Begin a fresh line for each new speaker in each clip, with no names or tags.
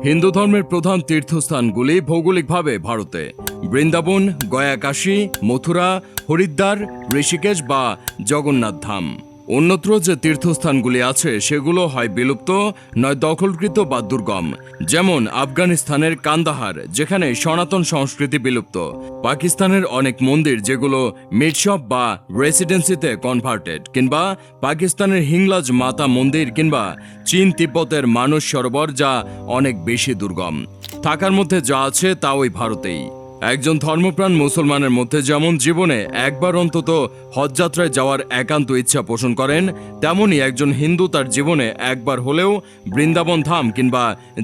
হিন্দু ধর্মের প্রধান তীর্থস্থানগুলি ভৌগোলিকভাবে ভারতে বৃন্দাবন, গয়া, কাশী, মথুরা, হরিদ্বার, ঋষিকেশ বা জগন্নাথ ধাম। অন্যত্র যে তীর্থস্থানগুলি আছে সেগুলো হয় বিলুপ্ত, নয় দখলকৃত বা দুর্গম। যেমন আফগানিস্তানের কান্দাহার, যেখানে সনাতন সংস্কৃতি বিলুপ্ত। পাকিস্তানের অনেক মন্দির যেগুলো মিটশপ বা রেসিডেন্সিতে কনভার্টেড, কিংবা পাকিস্তানের হিংলাজ মাতা মন্দির, কিংবা চীন তিব্বতের মানস সরোবর, যা অনেক বেশি দুর্গম। থাকার মধ্যে যা আছে তা ওই ভারতেই। একজন ধর্মপ্রাণ মুসলমানের মধ্যে যেমন জীবনে একবার অন্তত হজযাত্রায় যাওয়ার একান্ত ইচ্ছা পোষণ করেন, তেমনি একজন হিন্দু তার জীবনে একবার হলেও বৃন্দাবন ধাম কিংবা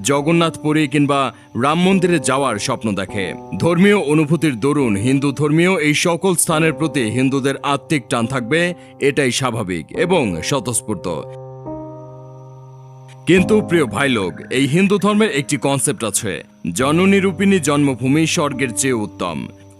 জগন্নাথপুরী কিংবা রাম মন্দিরে যাওয়ার স্বপ্ন দেখে। ধর্মীয় অনুভূতির দরুন হিন্দু ধর্মীয় এই সকল স্থানের প্রতি হিন্দুদের আত্মিক টান থাকবে, এটাই স্বাভাবিক এবং স্বতঃস্ফূর্ত। কিন্তু প্রিয় ভাই লোক, এই হিন্দু ধর্মের একটি কনসেপ্ট আছে, জননী রূপিণী জন্মভূমি স্বর্গের চেয়ে উত্তম।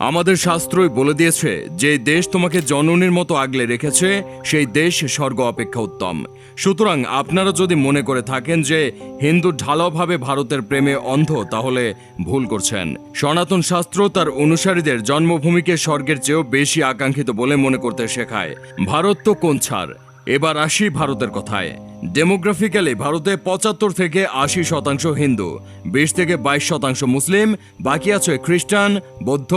আমাদের শাস্ত্রই বলে দিয়েছে, যে দেশ তোমাকে জননীর মতো আগলে রেখেছে সেই দেশ স্বর্গ অপেক্ষা উত্তম। সুতরাং আপনারা যদি মনে করে থাকেন যে হিন্দু ঢালাওভাবে ভারতের প্রেমে অন্ধ, তাহলে ভুল করছেন। সনাতন শাস্ত্র তার অনুসারীদের জন্মভূমিকে স্বর্গের চেয়েও বেশি আকাঙ্ক্ষিত বলে মনে করতে শেখায়। ভারত তো কোন ছাড়। এবার আসি ভারতের কথায়। ডেমোগ্রাফিক্যালি ভারতে ৭৫ থেকে ৮০% হিন্দু, ২০ থেকে ২২% মুসলিম, বাকি আছে খ্রিস্টান, বৌদ্ধ,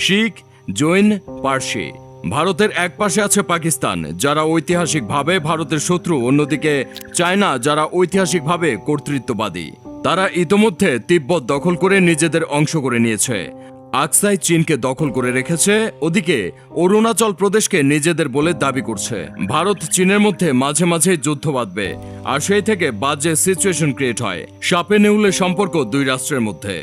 শিখ, জৈন, পার্সি। ভারতের এক পাশে আছে পাকিস্তান, যারা ঐতিহাসিকভাবে ভারতের শত্রু, অন্যদিকে চায়না, যারা ঐতিহাসিকভাবে কর্তৃত্ববাদী। তারা ইতোমধ্যে তিব্বত দখল করে নিজেদের অংশ করে নিয়েছে। আকসাই চীনকে দখল করে রেখেছে, ওদিকে অরুণাচল প্রদেশকে নিজেদের বলে দাবি করছে। ভারত চীনের মধ্যে মাঝে মাঝে যুদ্ধ বাঁধবে, আর সেই থেকে বাজে সিচুয়েশন ক্রিয়েট হয়। সাপে নেউলে সম্পর্ক দুই রাষ্ট্রের মধ্যে।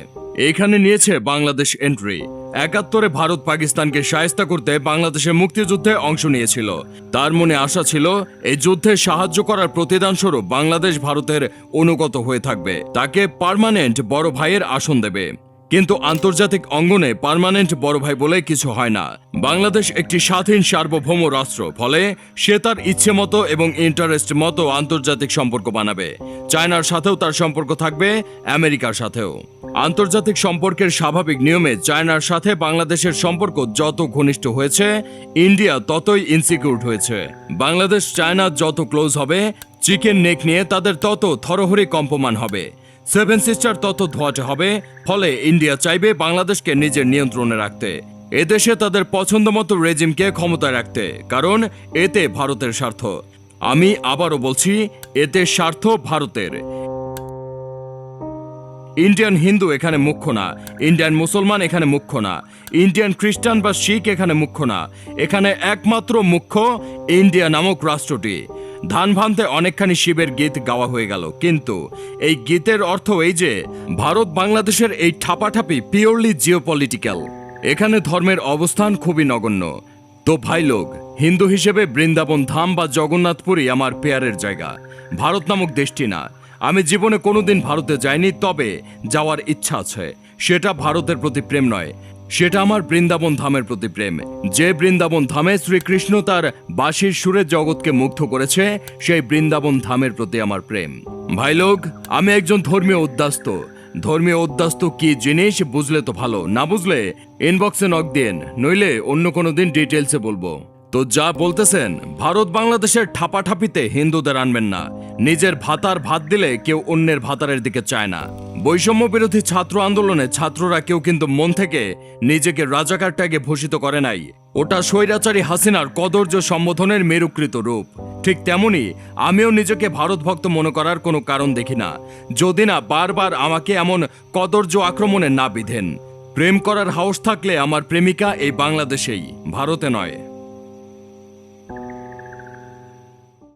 এইখানে নিয়েছে বাংলাদেশ এন্ট্রি। ৭১-এ ভারত পাকিস্তানকে শায়েস্তা করতে বাংলাদেশের মুক্তিযুদ্ধে অংশ নিয়েছিল। তার মনে আশা ছিল এই যুদ্ধে সাহায্য করার প্রতিদান স্বরূপ বাংলাদেশ ভারতের অনুগত হয়ে থাকবে, তাকে পার্মানেন্ট বড় ভাইয়ের আসন দেবে। কিন্তু আন্তর্জাতিক অঙ্গনে পার্মানেন্ট বড় ভাই বলে কিছু হয় না। বাংলাদেশ একটি স্বাধীন সার্বভৌম রাষ্ট্র, ফলে সে তার ইচ্ছে মতো এবং ইন্টারেস্ট মতো আন্তর্জাতিক সম্পর্ক বানাবে। চায়নার সাথেও তার সম্পর্ক থাকবে, আমেরিকার সাথেও। আন্তর্জাতিক সম্পর্কের স্বাভাবিক নিয়মে চায়নার সাথে বাংলাদেশের সম্পর্ক যত ঘনিষ্ঠ হয়েছে, ইন্ডিয়া ততই ইনসিকিউর হয়েছে। বাংলাদেশ চায়না যত ক্লোজ হবে, চিকেন নেক নিয়ে তাদের তত থরহরি কম্পমান হবে। সেভেন সিস্টার তত ধোয়াটে হবে। ফলে ইন্ডিয়া চাইবে বাংলাদেশকে নিজের নিয়ন্ত্রণে রাখতে, এদেশে তাদের পছন্দ মতো রেজিমকে ক্ষমতায় রাখতে, কারণ এতে ভারতের স্বার্থ। আমি আবারও বলছি, এতে স্বার্থ ভারতের। ইন্ডিয়ান হিন্দু এখানে মুখ্য না, ইন্ডিয়ান মুসলমান এখানে মুখ্য না, ইন্ডিয়ান খ্রিস্টান বা শিখ এখানে মুখ্য না। এখানে একমাত্র মুখ্য ইন্ডিয়া নামক রাষ্ট্রটি। ধান ভানতে অনেকখানি শিবের গীত গাওয়া হয়ে গেল, কিন্তু এই গীতের অর্থ এই যে ভারত বাংলাদেশের এই ঠাপাঠাপি পিওরলি জিওপলিটিক্যাল। এখানে ধর্মের অবস্থান খুবই নগণ্য। তো ভাই লোক, হিন্দু হিসেবে বৃন্দাবন ধাম বা জগন্নাথপুরী আমার পেয়ারের জায়গা, ভারত নামক দেশটি না। আমি জীবনে কোনোদিন ভারতে যাইনি, তবে যাওয়ার ইচ্ছা আছে। সেটা ভারতের প্রতি প্রেম নয়, সেটা আমার বৃন্দাবন ধামের প্রতি প্রেম। যে বৃন্দাবন ধামে শ্রীকৃষ্ণ তার বাঁশির সুরে জগৎকে মুগ্ধ করেছে, সেই বৃন্দাবন ধামের প্রতি আমার প্রেম। ভাই লোক, আমি একজন ধর্মীয় উদ্বাস্ত। ধর্মীয় উদ্বাস্ত কি জিনিস বুঝলে তো ভালো, না বুঝলে ইনবক্সে নক দিন, নইলে অন্য কোনো দিন ডিটেলসে বলবো। তো যা বলতেছেন, ভারত বাংলাদেশের ঠাপাঠাপিতে হিন্দুদের আনবেন না। নিজের ভাতার ভাত দিলে কেউ অন্যের ভাতারের দিকে চায় না। বৈষম্য বিরোধী ছাত্র আন্দোলনে ছাত্ররা কেউ কিন্তু মন থেকে নিজেকে রাজাকার ট্যাগে ভূষিত করে নাই। ওটা স্বৈরাচারী হাসিনার কদর্য সম্বোধনের মেরুকৃত রূপ। ঠিক তেমনি আমিও নিজেকে ভারত ভক্ত মনে করার কোনো কারণ দেখি না, যদি না বারবার আমাকে এমন কদর্য আক্রমণে না বিধেন। প্রেম করার হাউস থাকলে আমার প্রেমিকা এই বাংলাদেশেই, ভারতে নয়।